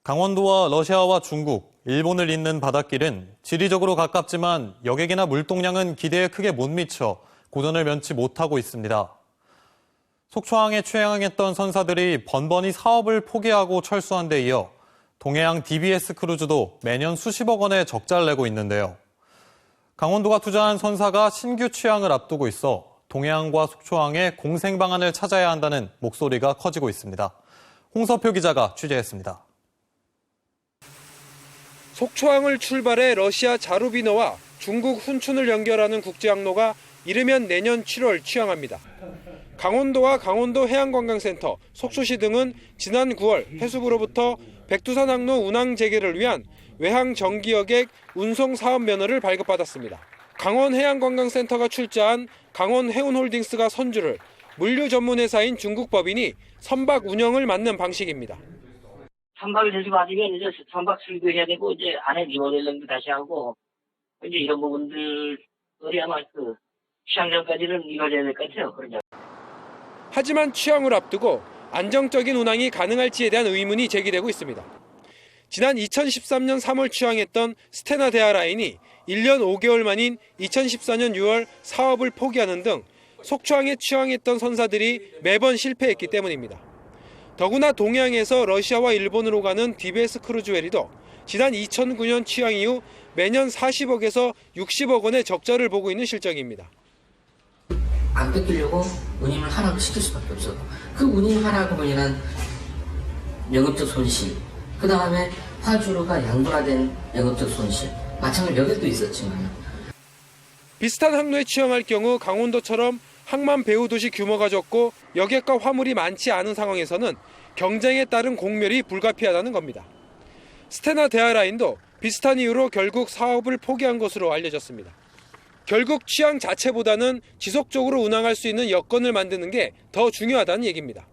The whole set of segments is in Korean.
강원도와 러시아와 중국, 일본을 잇는 바닷길은 지리적으로 가깝지만 여객이나 물동량은 기대에 크게 못 미쳐 고전을 면치 못하고 있습니다. 속초항에 취항했던 선사들이 번번이 사업을 포기하고 철수한 데 이어 동해안 DBS 크루즈도 매년 수십억 원의 적자를 내고 있는데요. 강원도가 투자한 선사가 신규 취항을 앞두고 있어 동해안과 속초항에 공생 방안을 찾아야 한다는 목소리가 커지고 있습니다. 홍서표 기자가 취재했습니다. 속초항을 출발해 러시아 자루비너와 중국 훈춘을 연결하는 국제항로가 이르면 내년 7월 취항합니다. 강원도와 강원도 해양관광센터, 속초시 등은 지난 9월 해수부로부터 백두산 항로 운항 재개를 위한 외항 정기여객 운송 사업 면허를 발급받았습니다. 강원해양관광센터가 출자한 강원해운홀딩스가 선주를 물류 전문 회사인 중국 법인이 선박 운영을 맡는 방식입니다. 선박을 대신 받으면 이제 선박 수리도 해야 되고 이제 안에 리모델링도 다시 하고 이제 이런 부분들이 아마 취항 전까지는 이루어져야 될 것 같아요. 그러냐. 하지만 취항을 앞두고 안정적인 운항이 가능할지에 대한 의문이 제기되고 있습니다. 지난 2013년 3월 취항했던 스테나 대하라인이 1년 5개월 만인 2014년 6월 사업을 포기하는 등 속초항에 취항했던 선사들이 매번 실패했기 때문입니다. 더구나 동해안에서 러시아와 일본으로 가는 DBS 크루즈 회리도 지난 2009년 취항 이후 매년 40억에서 60억 원의 적자를 보고 있는 실정입니다. 안 뺏기려고 운임을 하락을 시킬 수밖에 없어. 그 운임 하락으로 인한 영업적 손실, 그 다음에 화주로가 양도화된 영업적 손실, 마찬가지로 여객도 있었지만. 비슷한 항로에 취항할 경우 강원도처럼 항만 배후 도시 규모가 적고 여객과 화물이 많지 않은 상황에서는 경쟁에 따른 공멸이 불가피하다는 겁니다. 스테나 대하라인도 비슷한 이유로 결국 사업을 포기한 것으로 알려졌습니다. 결국 취항 자체보다는 지속적으로 운항할 수 있는 여건을 만드는 게 더 중요하다는 얘기입니다.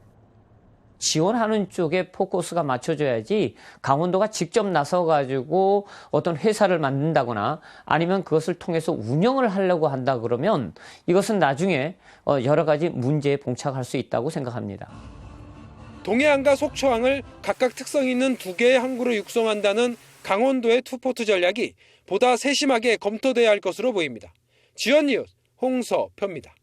지원하는 쪽에 포커스가 맞춰져야지 강원도가 직접 나서가지고 어떤 회사를 만든다거나 아니면 그것을 통해서 운영을 하려고 한다 그러면 이것은 나중에 여러 가지 문제에 봉착할 수 있다고 생각합니다. 동해안과 속초항을 각각 특성 있는 두 개의 항구로 육성한다는 강원도의 투포트 전략이 보다 세심하게 검토돼야 할 것으로 보입니다. 지연 뉴스 홍서표입니다.